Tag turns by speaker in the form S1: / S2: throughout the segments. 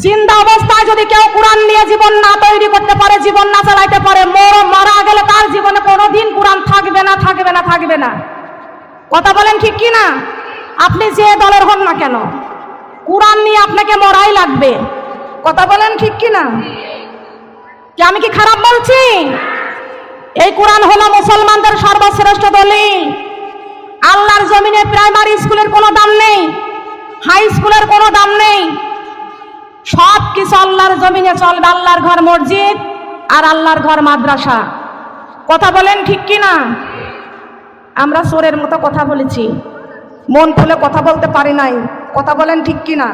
S1: জিন্দা অবস্থায় যদি কেউ কোরআন নিয়ে জীবন না তৈরি করতে পারে, জীবন না চালাইতে পারে, মারা গেলে তার জীবনে কোনোদিন কোরআন থাকবে না, থাকবে না, থাকবে না। কথা বলেন ঠিক কি না? আপনি যে দলের হন না কেন, কোরআন নিয়ে আপনাকে মরাই লাগবে। কথা বলেন ঠিক কি না? কি আমি কি খারাপ বলছি? এই কোরআন হলো মুসলমানদের সর্বশ্রেষ্ঠ দলিল। আল্লাহর জমিনে প্রাইমারি স্কুলের কোনো দাম নেই, হাই স্কুলের কোনো দাম নেই। সব কিছু আল্লাহর জমিনে চলবে। আল্লাহর ঘর মসজিদ আর আল্লাহর ঘর মাদ্রাসা। কথা বলেন ঠিক কি না? আমরা চোরের মতো কথা বলেছি, মন খুলে কথা বলতে পারি নাই। কথা বলেন ঠিক কি না?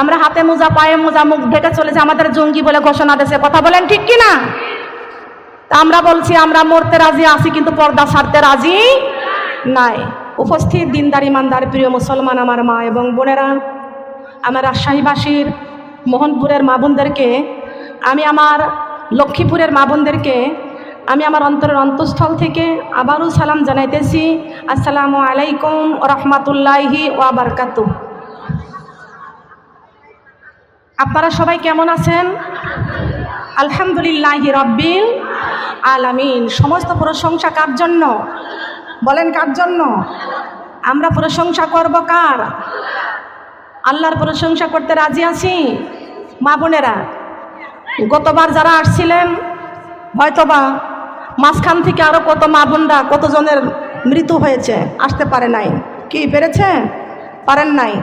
S1: আমরা হাতে মোজা, পায়ে মোজা, মুখ ঢেকে চলেছে, আমাদের জঙ্গি বলে ঘোষণা দিয়েছে। কথা বলেন ঠিক কি না? আমরা বলছি আমরা মরতে রাজি আছি, কিন্তু পর্দা ছাড়তে রাজি নাই। উপস্থিত দিনদার ইমানদার প্রিয় মুসলমান আমার মা এবং বোনেরা, আমার রাজশাহীবাসীর মোহনপুরের মা বোনদেরকে, আমি আমার লক্ষ্মীপুরের মা বোনদেরকে আমি আমার অন্তরের অন্তঃস্থল থেকে আবারও সালাম জানাইতেছি। আসসালামু আলাইকুম ওয়া রাহমাতুল্লাহি ওয়া বারাকাতুহু। আপনারা সবাই কেমন আছেন? আলহামদুলিল্লাহি রাব্বিল আলামিন। সমস্ত প্রশংসা কার জন্য? বলেন কার জন্য? আমরা প্রশংসা করব কার? আল্লাহর প্রশংসা করতে রাজি আছি। মা বোনেরা, গতবার যারা আসছিলেন হয়তোবা মাঝখান থেকে আরো কত মা বোনরা, কতজনের মৃত্যু হয়েছে, আসতে পারে নাই। কি পেরেছে? পারেন নাই।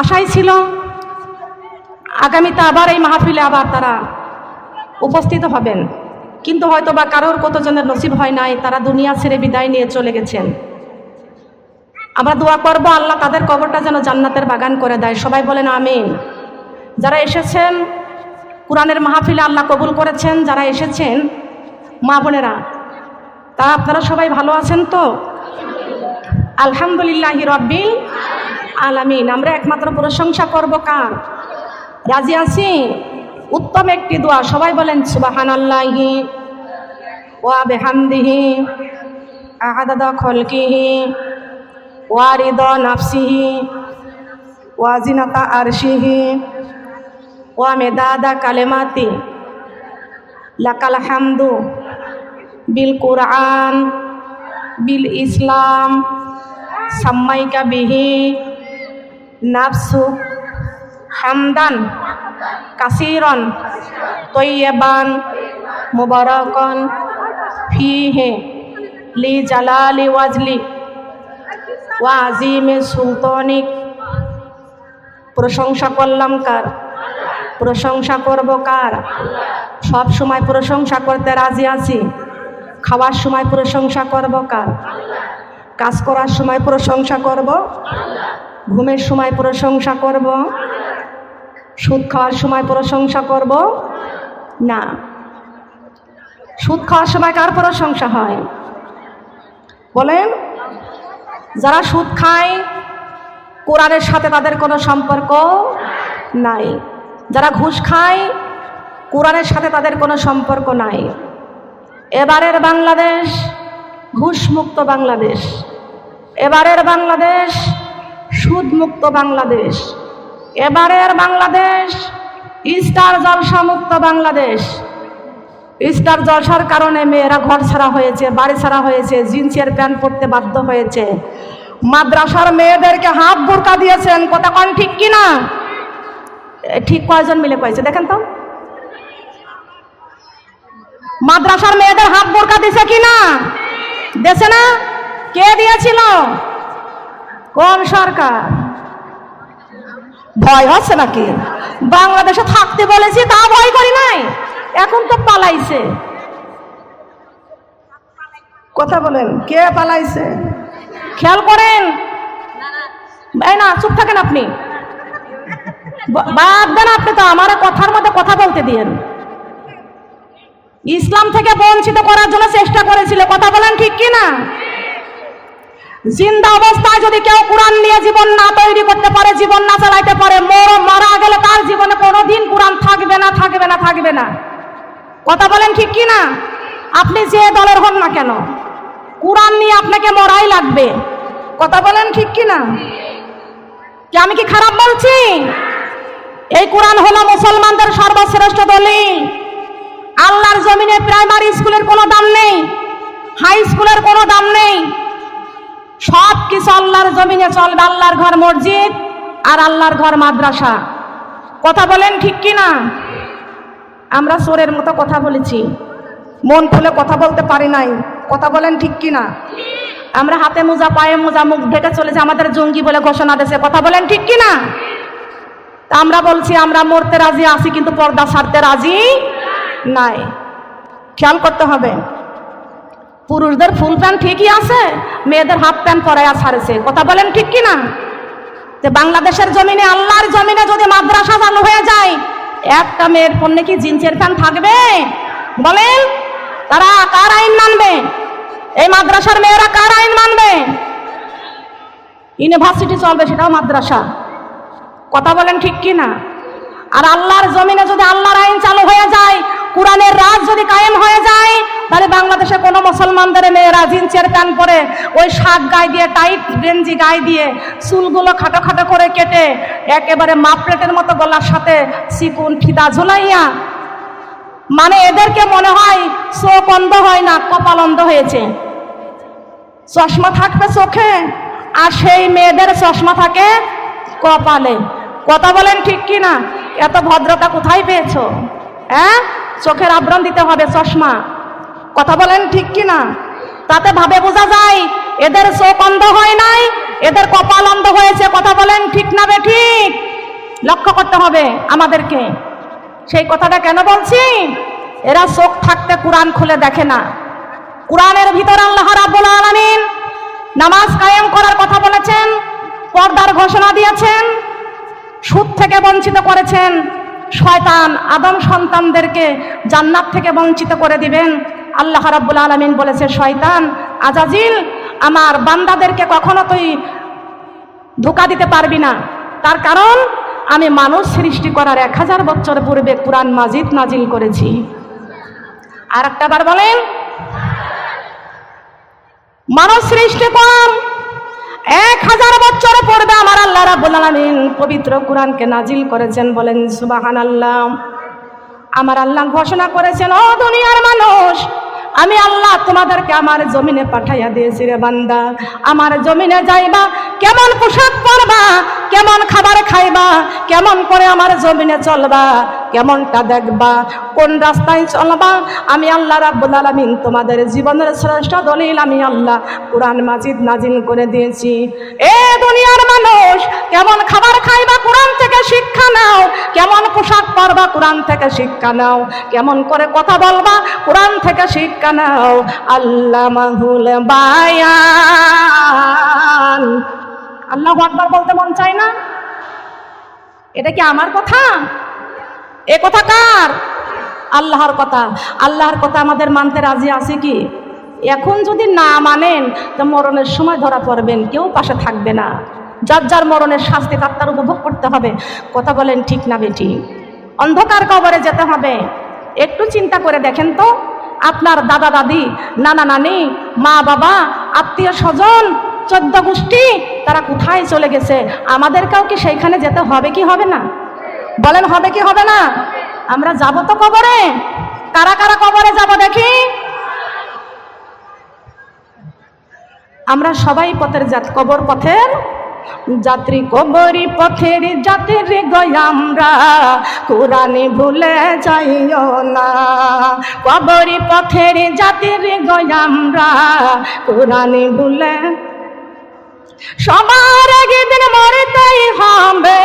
S1: আশাই ছিল আগামীতে আবার এই মাহফিলে আবার তারা উপস্থিত হবেন, কিন্তু হয়তোবা কারোর কতজনের নসিব হয় নাই, তারা দুনিয়া ছেড়ে বিদায় নিয়ে চলে গেছেন। আমরা দোয়া করব আল্লাহ তাদের কবরটা যেন জান্নাতের বাগান করে দেয়। সবাই বলেন আমিন। যারা এসেছেন কোরআনের মাহফিলে আল্লাহ কবুল করেছেন, যারা এসেছেন মা বোনেরা, তা আপনারা সবাই ভালো আছেন তো? আলহামদুলিল্লাহি রাব্বিল আলামিন। আমরা একমাত্র প্রশংসা করব কার? রাজি আছি? উত্তম একটি দোয়া, সবাই বলেন সুবহানাল্লাহি ওয়া বিহামদিহি আদাদা খলকিহি ওয়া রিদা নাফসিহি ওয়া জিনাতা আরশিহি ওয়া মিদাদা কালিমাতি লাকাল হামদু বিল কুরআন বিল ইসলাম সাম্মাইকা বিহি নাফসু হামদান কাসীরান তয়্যিবান মুবারাকান ফীহি লি জালালি ওয়াজলি ওয়া আযীমি সুলতানিক। প্রশংসা করলাম কার? প্রশংসা করব কার? সব সময় প্রশংসা করতে রাজি আছি। খাওয়ার সময় প্রশংসা করব কার? কাজ করার সময় প্রশংসা করব, ঘুমের সময় প্রশংসা করব, সুদ খাওয়ার সময় প্রশংসা করব না। সুদ খাওয়ার সময় কার প্রশংসা হয় বলেন? যারা সুদ খায় কোরআনের সাথে তাদের কোনো সম্পর্ক নাই। যারা ঘুষ খায় কোরআনের সাথে তাদের কোনো সম্পর্ক নাই। এবারের বাংলাদেশ ঘুষ মুক্ত বাংলাদেশ, এবারের বাংলাদেশ সুদ মুক্ত বাংলাদেশ, এবারের বাংলাদেশ স্টার জলসা মুক্ত বাংলাদেশ। স্টার জলসার কারণে মেয়েরা ঘর ছাড়া হয়েছে, বাড়ি ছাড়া হয়েছে, জিন্সের প্যান্ট পরতে বাধ্য হয়েছে। মাদ্রাসার মেয়েদেরকে হাফ বোরকা দিয়েছেন। কথা কোন ঠিক কিনা? ঠিক কয়জন মিলে কয়েছে দেখেন তো? মাদ্রাসার মেয়েদের হাফ বোরকা দিছে কিনা? দেছে না? কে দিয়েছিল? কোন সরকার? ভয় হচ্ছে নাকি? বাংলাদেশে থাকতে বলেছি তা ভয় করি নাই, এখন তো পালাইছে। কথা বলেন, কে পালাইছে? খেয়াল করেন। এই না, চুপ থাকেন আপনি, বাদ দেন। আপনি তো আমার কথার মধ্যে কথা বলতে দিয়েন। ইসলাম থেকে বঞ্চিত করার জন্য চেষ্টা করেছিল। কথা বলেন ঠিক কি না? জিন্দা অবস্থায় যদি কেউ কোরআন নিয়ে জীবন না তৈরি করতে পারে, জীবন না চালাইতে পারে, মারা গেলে তার জীবনে কোনোদিন কোরআন থাকবে না, থাকবে না, থাকবে না। কথা বলেন ঠিক কি না? আপনি যে দলের হন না কেন, কোরআন নিয়ে আপনাকে মরাই লাগবে। কথা বলেন ঠিক কি না? কি আমি কি খারাপ বলছি? এই কোরআন হলো মুসলমানদের সর্বশ্রেষ্ঠ দলিল। আল্লাহর জমিনে প্রাইমারি স্কুলের কোনো দাম নেই, হাই স্কুলের কোনো দাম নেই, সব কিছু আল্লাহর জমিনে চলবে। আল্লাহর ঘর মসজিদ আর আল্লাহর ঘর মাদ্রাসা। কথা বলেন ঠিক কি না? আমরা চোরের মতো কথা বলেছি, মন খুলে কথা বলতে পারি নাই। কথা বলেন ঠিক কি না? আমরা হাতে মোজা পায়ে মোজা মুখ ঢেকে চলেছে, আমাদের জঙ্গি বলে ঘোষণা দিয়েছে। কথা বলেন ঠিক কি না? তা আমরা বলছি আমরা মরতে রাজি আছি, কিন্তু পর্দা ছাড়তে রাজি নাই। খেয়াল করতে হবে, পুরুষদের ফুল প্যান্ট ঠিকই আছে, মেয়েদের হাফ প্যান্ট পরাইয়া ছাড়েছে। কথা বলেন ঠিক কি না? যে বাংলাদেশের জমিনে, আল্লাহর জমিনে যদি মাদ্রাসা চালু হয়ে যায়, একটা মেয়ের পণ্যে কি জিন্সের প্যান্ট থাকবে? বলেন, তারা কার আইন মানবে? এই মাদ্রাসার মেয়েরা কার আইন মানবে? ইউনিভার্সিটি চলবে, সেটাও মাদ্রাসা। কথা বলেন ঠিক কি না? আর আল্লাহর জমিনে যদি আল্লাহর আইন চালু হয়ে যায়, কোরআনের রাজ যদি কায়েম হয়ে যায়, তাহলে বাংলাদেশে কোনো মুসলমানদের মেয়েরা জিন্সের প্যান্ট পরে ওই শাক গায়ে দিয়ে, টাইট গেঞ্জি গায়ে দিয়ে, চুলগুলো খাটো খাটো করে কেটে একেবারে মাপলেটের মতো গলার সাথে চিকুন ফিদা ঝুলাইয়া, মানে এদেরকে মনে হয় চোখ অন্ধ হয় না, কপাল অন্ধ হয়েছে। চশমা থাকবে চোখে, আর সেই মেয়েদের চশমা থাকে কপালে। কথা বলেন ঠিক কি না? এত ভদ্রতা কোথায় পেয়েছো? হ্যাঁ, চোখের আবরণ দিতে হবে, চশমা। কথা বলেন ঠিক কি না? তাতে ভাবে বোঝা যায় এদের চোখ অন্ধ হয় নাই, এদের কপাল অন্ধ হয়েছে। কথা বলেন ঠিক না বে ঠিক? লক্ষ্য করতে হবে আমাদেরকে। সেই কথাটা কেন বলছি? এরা চোখ থাকতে কোরআন খুলে দেখে না। কোরআনের ভিতর আল্লাহ রাব্বুল আলামিন নামাজ কায়েম করার কথা বলেছেন, পর্দার ঘোষণা দিয়েছেন, সুদ থেকে বঞ্চিত করেছেন। শয়তান আদম সন্তানদেরকে জান্নাত থেকে বঞ্চিত করে দিবেন। আল্লাহ রাব্বুল আলামিন বলেছে, শয়তান আজাজিল, আমার বান্দাদেরকে কখনো তুই ধোঁকা দিতে পারবি না। তার কারণ আমি মানুষ সৃষ্টি করার 1000 বছর পূর্বে কোরআন মাজিদ নাজিল করেছি। আর একটা বার বলেন, মানুষ সৃষ্টি করার 1000 বছর পূর্বে আমার আল্লাহ রাব্বুল আলামিন পবিত্র কোরআনকে নাজিল করেছেন। বলেন সুবহানাল্লাহ। আমার আল্লাহ ঘোষণা করেছেন, ও দুনিয়ার মানুষ, আমি আল্লাহ তোমাদেরকে আমার জমিনে পাঠাইয়া দিয়েছি রে বান্দা। আমার জমিনে যাইবা, কেমন পোশাক পরবা, কেমন খাবার খাইবা, কেমন করে আমার জমিনে চলবা, কেমনটা দেখবা, কোন রাস্তায় চলবা, আমি আল্লাহ রাব্বুল আলামিন তোমাদের জীবনের শ্রেষ্ঠ দলিল আমি আল্লাহ কোরআন মাজিদ নাজিল করে দিয়েছি। এ দুনিয়ার মানুষ, কেমন খাবার খাইবা কোরআন থেকে শিক্ষা নাও, কেমন পোশাক পরবা কোরআন থেকে শিক্ষা নাও, কেমন করে কথা বলবা কোরআন থেকে শিক্ষা নাও। আল্লামাহুল বায়ান। আল্লাহু আকবার বলতে মন চায় না? এটা কি আমার কথা? এ কথা কার? আল্লাহর কথা। আল্লাহর কথা আমাদের মানতে রাজি আছে কি? এখন যদি না মানেন তো মরণের সময় ধরা পড়বেন, কেউ পাশে থাকবে না। যার যার মরণের শাস্তি তার উপভোগ করতে হবে। কথা বলেন ঠিক না বেটি? অন্ধকার কবরে যেতে হবে। একটু চিন্তা করে দেখেন তো, আপনার দাদা দাদি, নানা নানি, মা বাবা, আত্মীয় স্বজন, 14 গোষ্ঠী, তারা কোথায় চলে গেছে? আমাদেরকেও কি সেইখানে যেতে হবে কি হবে না? বলেন হবে কি হবে না? আমরা যাব তো কবরে। কারা কারা কবরে যাব দেখি? আমরা সবাই পথের কবর পথের যাত্রী, কবরি পথের যাত্রী গো আমরা, কোরআন ভুলে যাইও না। কবরি পথের যাত্রী গো আমরা, কোরআন ভুলে। সবার একদিন মরতেই হবে,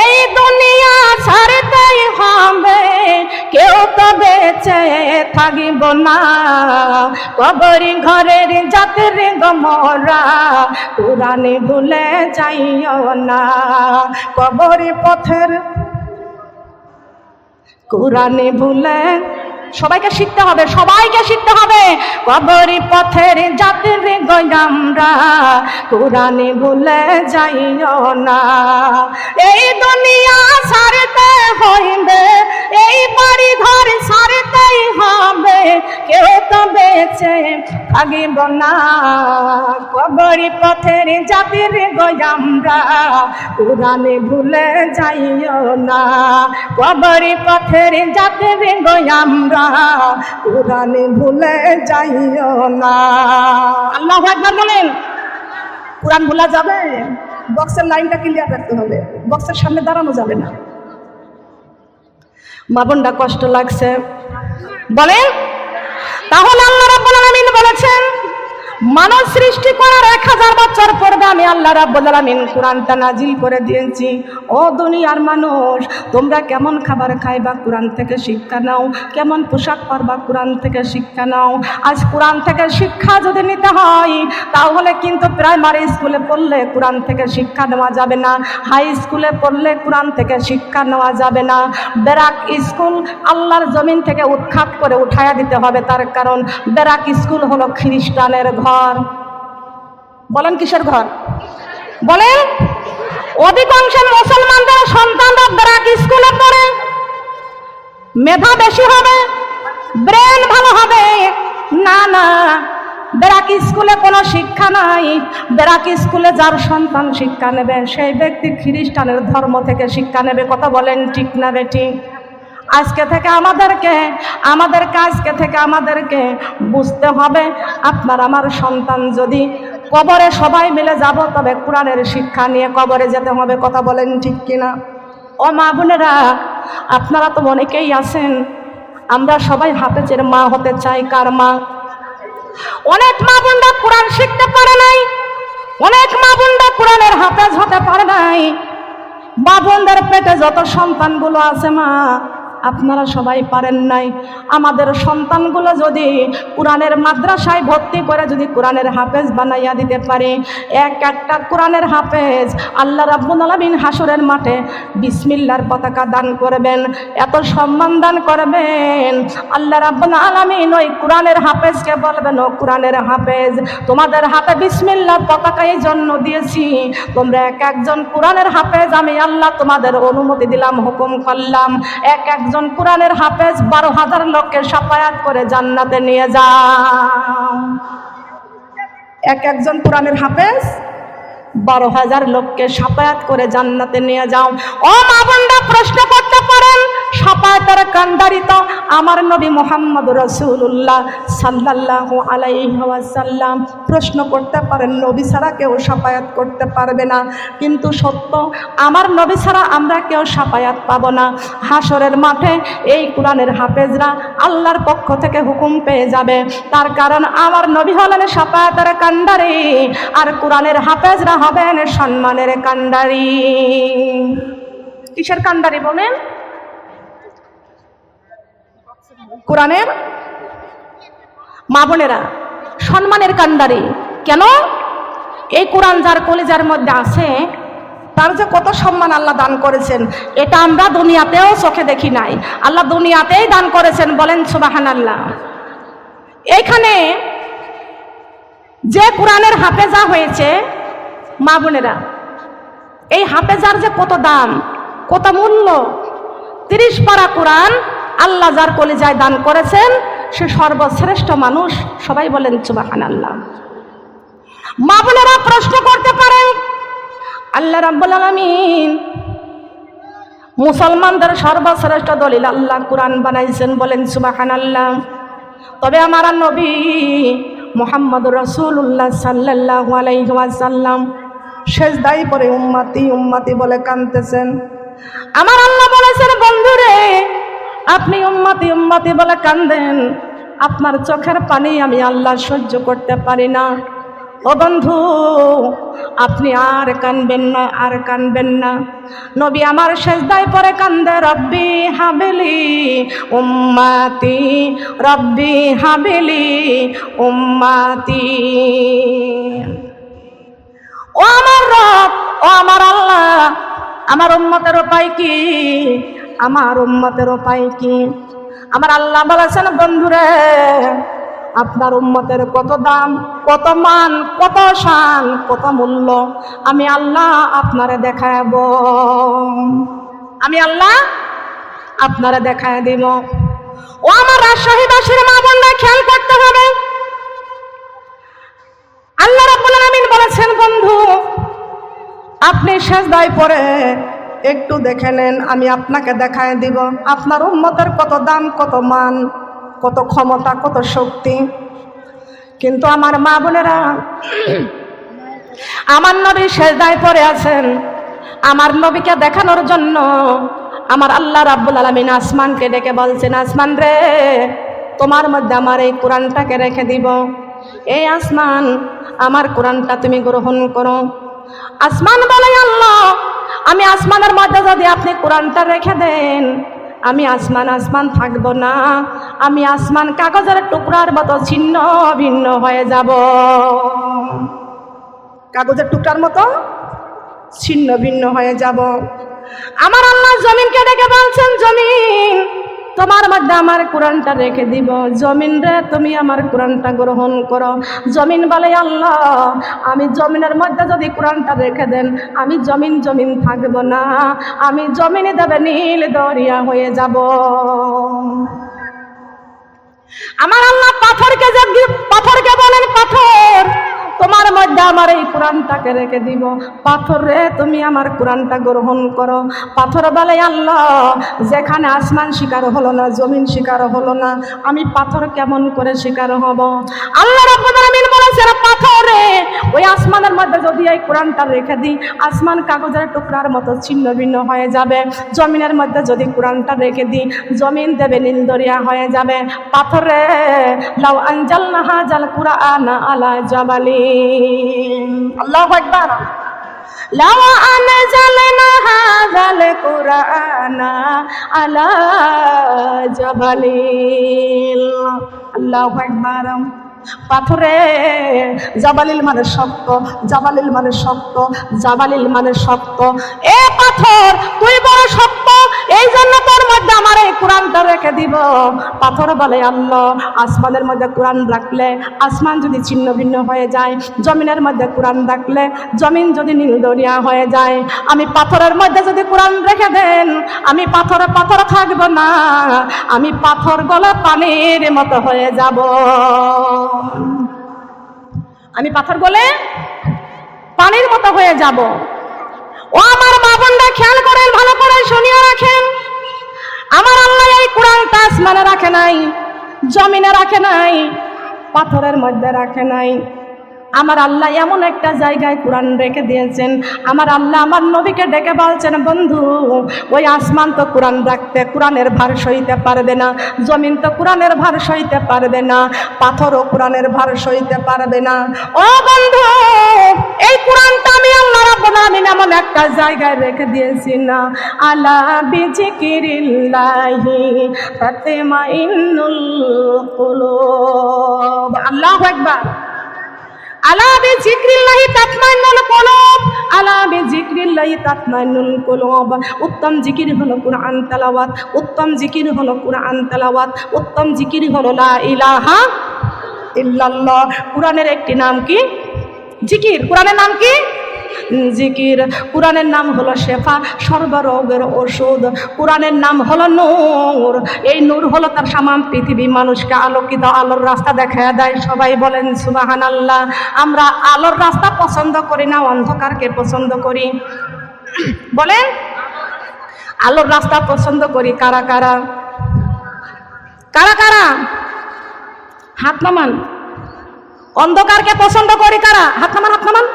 S1: এই দুনিয়া ছাড়তেই হবে, কেউ তো বেঁচে থাকিব না। কবরি ঘরের যাত্রী গো মোরা, কোরআন ভুলে যাইও না। কবরি পথের কোরআন ভুলে। সবাইকে শিখতে হবে, সবাইকে শিখতে হবে। কবরি পথের যাত্রী গো আমরা, কোরআন ভুলে যাইও না। এই দুনিয়া ছাড়তে হইবে, এই এই বাড়ি ঘর ছাড়তেই হবে, কেউ তো বেঁচে থাকিব না। কবরি পথের জাতির গো আমরা, কুরআনে ভুলে যাইও না। কবরি পথের জাতির গো আমরা, কুরআনে ভুলে যাইও না। আল্লাহু আকবার বলেন। কুরআন ভুলা যাবে? বক্সের লাইনটা ক্লিয়ার রাখতে হবে, বক্সের সামনে দাঁড়ানো যাবে না। মা বোনটা কষ্ট লাগছে বলেন। তাহলে আল্লাহ রাব্বুল আলামিন বলেছেন মানব সৃষ্টি করার 1000 বছর পূর্বে আমি আল্লাহ রাব্বুল আলামিন কুরআনটা নাজিল করে দিয়েছি। ও দুনিয়ার মানুষ, তোমরা কেমন খাবার খাইবা কুরআন থেকে শিক্ষা নাও, কেমন পোশাক পরবা কুরআন থেকে শিক্ষা নাও। আজ কুরআন থেকে শিক্ষা যদি নিতে হয় তাহলে কিন্তু প্রাইমারি স্কুলে পড়লে কুরআন থেকে শিক্ষা নেওয়া যাবে না, হাই স্কুলে পড়লে কুরআন থেকে শিক্ষা নেওয়া যাবে না। বেরাক স্কুল আল্লাহর জমিন থেকে উৎখাত করে উঠায়া দিতে হবে, তার কারণ বেরাক স্কুল হলো খ্রিস্টানের ঘর। বলেন কিসের ঘর? বলেন। অধিকাংশ মুসলমানদের সন্তানরা বেরাক স্কুলে পড়ে, মেধা বেশি হবে, ব্রেন ভালো হবে। না না, বেরাক স্কুলে কোনো শিক্ষা নাই। বেরাক স্কুলে যার সন্তান শিক্ষা নেবে সেই ব্যক্তি খ্রিস্টানের ধর্ম থেকে শিক্ষা নেবে। কথা বলেন ঠিক না বেটি? আজকে থেকে আমাদেরকে বুঝতে হবে, আপনার আমার সন্তান যদি কবরে সবাই মিলে যাব তবে কোরআনের শিক্ষা নিয়ে কবরে যেতে হবে। কথা বলেন ঠিক কিনা? ও মা বোনেরা, আপনারা তো অনেকেই আছেন, আমরা সবাই হাফেজের মা হতে চাই। কার মা? অনেক মা বোনরা কোরআন শিখতে পারে নাই, অনেক মা বোনরা কোরআনের হাফেজ হতে পারে নাই। মা বোনদের পেটে যত সন্তানগুলো আছে মা, আপনারা সবাই পারেন নাই। আমাদের সন্তানগুলো যদি কোরআনের মাদ্রাসায় ভর্তি করে যদি কোরআনের হাফেজ বানাইয়া দিতে পারে, একটা কোরআনের হাফেজ আল্লাহ রাব্বুল আলামিন হাসরের মাঠে বিসমিল্লাহর পতাকা দান করবেন, এত সম্মান দান করবেন। আল্লাহ রাব্বুল আলামিন ওই কোরআনের হাফেজকে বলবেন, ও কোরআনের হাফেজ, তোমাদের হাতে বিসমিল্লাহর পতাকা এই জন্য দিয়েছি, তোমরা একজন কোরআনের হাফেজ আমি আল্লাহ তোমাদের অনুমতি দিলাম, হুকুম করলাম, একজন কোরআনের হাফেজ 12,000 লোককে শাফায়াত করে জান্নাতে নিয়ে যাও। একজন কোরআনের হাফেজ 12,000 লোককে শাফায়াত করে জান্নাতে নিয়ে যাও। ও মা বোনরা প্রশ্ন করতে পারেন, শাফায়াতের কান্ডারি তো আমার নবী মুহাম্মদ রাসূলুল্লাহ সাল্লাল্লাহু আলাইহি ওয়াসাল্লাম। প্রশ্ন করতে পারেন নবী ছাড়া কেউ শাফায়াত করতে পারবে না, কিন্তু সত্য আমার নবী ছাড়া আমরা কেউ শাফায়াত পাবো না। হাসরের মাঠে এই কোরআনের হাফেজরা আল্লাহর পক্ষ থেকে হুকুম পেয়ে যাবে, তার কারণ আমার নবী হলেন শাফায়াতের কান্ডারি, আর কোরআনের হাফেজরা হবেন সম্মানের কান্ডারি। কিসের কান্ডারি বলেন? কোরআনের। মা বোনেরা, সম্মানের কান্ডারি। কেন? এই কোরআন যার কলিজার মধ্যে আছে তার যে কত সম্মান আল্লাহ দান করেছেন, এটা আমরা দুনিয়াতেও চোখে দেখি নাই, আল্লাহ দুনিয়াতেই দান করেছেন। বলেন সুবহানাল্লাহ। এইখানে যে কোরআনের হাফেজা হয়েছে মা বোনেরা, এই হাফেজার যে কত দাম, কত মূল্য। 30 পারা কোরআন আল্লাহ যার কলিজায় দান করেছেন সে সর্বশ্রেষ্ঠ মানুষ। সবাই বলেন সুবহানাল্লাহ। মা বোনেরা প্রশ্ন করতে পারেন, আল্লাহ রাব্বুল আলামিন মুসলমানদের সর্বশ্রেষ্ঠ দলিল আল্লাহ কোরআন বানাইছেন। বলেন সুবহানাল্লাহ। তবে আমার নবী মুহাম্মদুর রাসূলুল্লাহ সাল্লাল্লাহু আলাইহি ওয়াসাল্লাম সেজদায় পড়ে উম্মতি উম্মতি বলে কাঁদতেছেন। আমার আল্লাহ বলেছেন, বন্ধুরে আপনি উম্মতি উম্মতি বলে কাঁদেন, আপনার চোখের পানি আমি আল্লাহ সহ্য করতে পারি না। ও বন্ধু, আপনি আর কাঁদবেন না, আর কাঁদবেন না। নবী আমার সেজদায় পড়ে কান্দে, রব্বি হাবিলি উম্মতি, রব্বি হাবিলি উম্মতি। ও আমার রব, ও আমার আল্লাহ, আমার উম্মতের উপায় কি? আমার উম্মতের উপায় কি? আমার আল্লাহ বলেছেন, বন্ধুরে আপনার উম্মতের কত দাম, কত মান, কত শান, কত মূল্য আমি আল্লাহ আপনারে দেখাবো। আমি আল্লাহ আপনারা দেখায় দিব। ও আমার রাজশাহীবাসীর মা বোনরা খেয়াল করতে হবে, আল্লাহ রাব্বুল আলামিন বলেছেন বন্ধু আপনি সিজদায় পড়ে একটু দেখে নেন, আমি আপনাকে দেখায় দিব আপনার উম্মতের কত দাম, কত মান, কত ক্ষমতা, কত শক্তি। কিন্তু আমার মা বোনেরা, আমার নবী সিজদায় পড়ে আছেন, আমার নবীকে দেখানোর জন্য আমার আল্লাহ রাব্বুল আলামিন আসমানকে ডেকে বলছেন, আসমান রে তোমার মধ্যে আমার এই কোরআনটাকে রেখে দিব, এই আসমান আমার কোরআনটা তুমি গ্রহণ করো। আসমান বলে আল্লাহ আমি আসমানের মধ্যে যদি আপনি কোরআনটা রেখে দেন, আমি আসমান থাকবো না, আমি আসমান কাগজের টুকরার মতো ছিন্ন ভিন্ন হয়ে যাব, কাগজের টুকরার মতো ছিন্ন ভিন্ন হয়ে যাব। আমার আল্লাহ জমিনকে ডেকে বলছেন, জমিন তোমার মধ্যে আমার কোরআনটা রেখে দিব, জমিন রে তুমি আমার কোরআনটা গ্রহণ করো। জমিন বলে আল্লাহ আমি জমিনের মধ্যে যদি কোরআনটা রেখে দেন, আমি জমিন থাকবো না, আমি জমিনে দেবে নীল দরিয়া হয়ে যাব। আমার আল্লাহ পাথরকে বলেন, পাথর তোমার মধ্যে আমার এই কোরআনটাকে রেখে দিব, পাথর রে তুমি আমার কোরআনটা গ্রহণ করো। পাথর বলে আল্লাহ যেখানে আসমান শিকার হলো না, জমিন শিকার হলো না, আমি পাথর কেমন করে শিকার হব? আল্লাহ রাব্বুল আলামিন বলেছেন, পাথর রে ওই আসমানের মধ্যে যদি এই কোরআনটা রেখে দিই, আসমান কাগজের টুকরার মতো ছিন্ন ভিন্ন হয়ে যাবে। জমিনের মধ্যে যদি কোরআনটা রেখে দিই, জমিন দেবে নীল দরিয়া হয়ে যাবে। পাথর রে লাউ আনজালনা হাযাল কুরআনা আলা জাবালি, আল্লাহু আকবার, লাউ আনজালনা হাযাল কুরআনা আলা জাবালিল, আল্লাহু আকবার। পাথরে জাবালিল মানে শক্ত, জাবালিল মানে শক্ত, জাবালিল মানে শক্ত। এ পাথর তুই বড় শক্ত, এই জন্য তোর মধ্যে আমার এই কোরআনটা রেখে দিব। পাথর বলে আল্লাহ আসমানের মধ্যে কোরআন রাখলে আসমান যদি ছিন্ন ভিন্ন হয়ে যায়, জমিনের মধ্যে কোরআন রাখলে জমিন যদি নীল দরিয়া হয়ে যায়, আমি পাথরের মধ্যে যদি কোরআন রেখে দেন, আমি পাথর থাকবো না, আমি পাথর গলা পানির মতো হয়ে যাব, আমি পাথর গলে পানির মতো হয়ে যাব। ও আমার মা বোনরা খেয়াল করেন, ভালো করে শুনিয়ে রাখেন, আমার আল্লাহ এই কোরআনটা আসমানে রাখে নাই, জমিনে রাখে নাই, পাথরের মধ্যে রাখে নাই। আমার আল্লাহ এমন একটা জায়গায় কোরআন রেখে দিয়েছেন, আমার আল্লাহ আমার নবীকে ডেকে বলছেন, বন্ধু ওই আসমান তো কোরআন রাখতে কোরআনের ভার সইতে পারবে না, জমিন তো কোরআনের ভার সইতে পারবে না, পাথরও কোরআনের ভার সইতে পারবে না। ও বন্ধু এই কোরআনটা আমি আল্লাহ রাব্বুল আলামিন এমন একটা জায়গায় রেখে দিয়েছি না, আলা বিজিকিরিল্লাহি তাতমাইন্নুল কুলুব, আল্লাহু আকবার। আলা বিজিক্রিল্লাহি তাতমাইন্নুল কুলুব, আলা বিজিক্রিল্লাহি তাতমাইন্নুল কুলুব। উত্তম জিকির হলো কুরআন তেলাওয়াত, উত্তম জিকির হলো কুরআন তেলাওয়াত, উত্তম জিকির হলো লা ইলাহা ইল্লাল্লাহ। কুরআনের একটি নাম কি? জিকির। কুরআনের নাম কি? জিকির। কুরআনের নাম হলো শেফা, সর্বরোগের ওষুধ। কুরআনের নাম হলো নূর, এই নূর হলো তার সামাম পৃথিবী মানুষকে আলোকিত, আলোর রাস্তা দেখায় দেয়। সবাই বলেন সুবহানাল্লাহ। আমরা আলোর রাস্তা পছন্দ করি না, অন্ধকারকে পছন্দ করি? বলেন আলোর রাস্তা পছন্দ করি কারা কারা? কারা কারা হাত নামান। অন্ধকারকে পছন্দ করি কারা? হাত নামান, হাত নামান।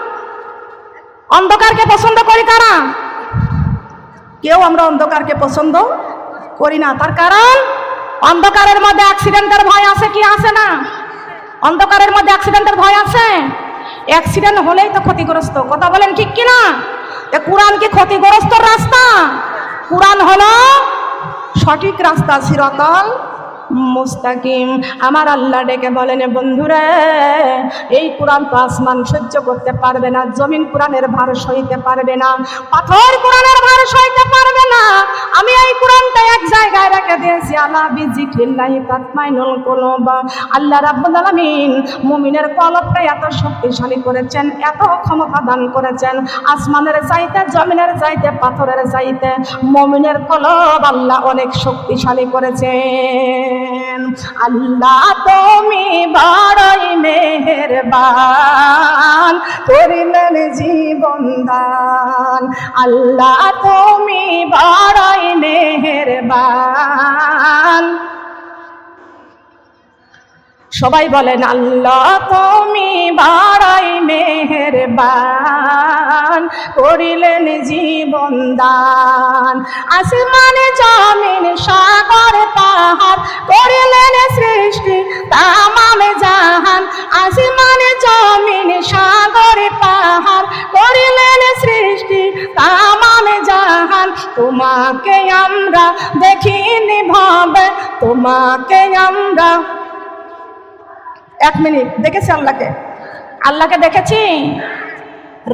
S1: অন্ধকারকে পছন্দ করি কারা? কেউ আমরা অন্ধকারকে পছন্দ করি না। তার কারণ অন্ধকারের মধ্যে অ্যাক্সিডেন্টের ভয় আছে কি আছে না? অন্ধকারের মধ্যে অ্যাক্সিডেন্টের ভয় আছে। অ্যাক্সিডেন্ট হলেই তো ক্ষতিগ্রস্ত। কথা বলেন ঠিক কিনা? কুরআন কি ক্ষতিগ্রস্ত রাস্তা? কুরআন হলো সঠিক রাস্তা, সিরাতাল মুস্তাকিম। আমার আল্লাহ ডেকে বলেন, বন্ধুরে এই কোরআন তো আসমান সহ্য করতে পারবে না, জমিন কোরআনের ভার সইতে পারবে না, পাথর কোরআনের ভার সইতে পারবে না। আমি এই কোরআনটা এক জায়গায় রেখে রেখে দিয়েছি আলা বিজিক্রিল্লাহি তাতমাইনুল কুলুব। আল্লাহ রাব্বুল আলামিন মুমিনের কলবটা এত শক্তিশালী করেছেন, এত ক্ষমতা দান করেছেন, আসমানের চাইতে, জমিনের চাইতে, পাথরের চাইতে মুমিনের কলব আল্লাহ অনেক শক্তিশালী করেছেন। আল্লাহ তুমি বড়ই মেহেরবান, করিলেন জীবন দান। আল্লাহ তুমি বড়ই মেহেরবান। সবাই বলেন আল্লাহ তুমি বড়ই মেহেরবান, করিলেন জীবন দান। আসমানে জমিন সাগর পাহাড় করিলেন সৃষ্টি তামাম জাহান। আসমানে জমিন সাগর পাহাড় করিলেন সৃষ্টি তামাম জাহান। তোমাকে আমরা দেখিনি ভাবে, তোমাকে আমরা, এক মিনিট, দেখেছি আল্লাহকে? আল্লাহকে দেখেছি,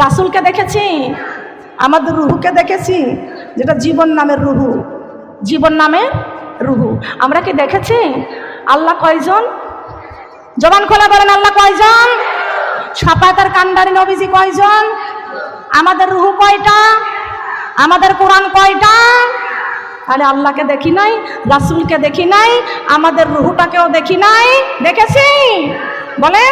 S1: রাসূলকে দেখেছি, আমাদের রুহুকে দেখেছি, যেটা জীবন নামের রুহু, জীবন নামের রুহু। আমরা কি দেখেছি? আল্লাহ কয়জন? জবান খোলা বলেন আল্লাহ কয়জন? শাফায়াতের কান্ডারি নবীজি কয়জন? আমাদের রুহু কয়টা? আমাদের কোরআন কয়টা? তাহলে আল্লাহকে দেখি নাই, রাসূলকে দেখি নাই, আমাদের রুহুটাকেও দেখি নাই। দেখেছি? বলে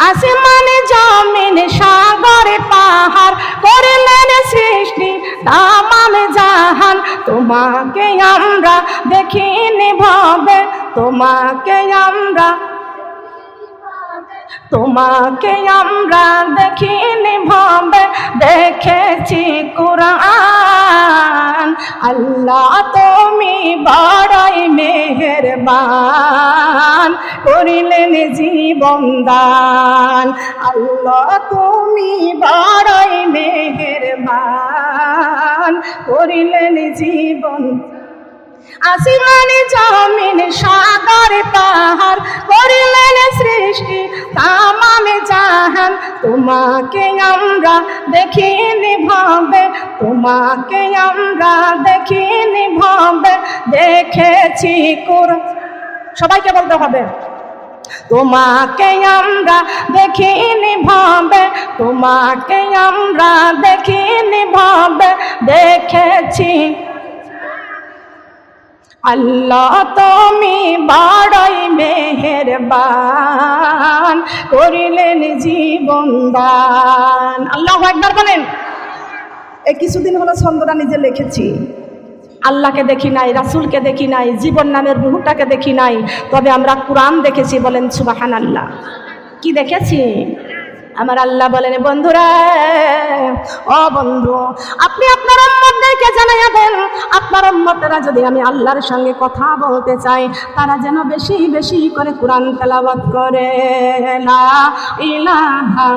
S1: আসমানে জমিন সাগরে পাহাড় করিলেন সৃষ্টি তামাম জাহান। তোমাকে আমরা দেখিনি ভাবে, তোমাকে আমরা, তোমাকে আমরা দেখিনি ভাবে, দেখেছি কুরআন। আল্লাহ তুমি বড়ই মেহেরবান, করিলেন জীবন দান। আল্লাহ তুমি বড়ই মেহেরবান, করিলেন জীবন। আসমানে জমিন সাগর পাহাড় করিলেন সৃষ্টি তামাম জাহান। তোমাকে আমরা দেখিনি ভাবে, তোমাকে আমরা দেখিনি ভাবে, দেখেছি কুরআন। সবাইকে বলতে হবে তোমাকে আমরা দেখিনি ভাবে, তোমাকে আমরা দেখিনি ভাবে, দেখেছি। আল্লাহ তুমি বড়ই মেহেরবান, করিলেন জীবন দান। আল্লাহু আকবার বলেন। এই কিছুদিন হলো ছন্দটা নিজে লিখেছি। আল্লাহকে দেখি নাই, রাসূলকে দেখি নাই, জীবন নামের রূহটাকে দেখি নাই, তবে আমরা কোরআন দেখেছি। বলেন সুবহানাল্লাহ। কি দেখেছি? আমার আল্লাহ বলেন বন্ধুরা, ও বন্ধু, আপনি আপনার উম্মতদেরকে জানাইয়া দেন, আপনার উম্মতেরা যদি আমি আল্লাহর সঙ্গে কথা বলতে চাই, তারা যেন বেশি বেশি করে কোরআন তেলাওয়াত করে। লা ইলাহা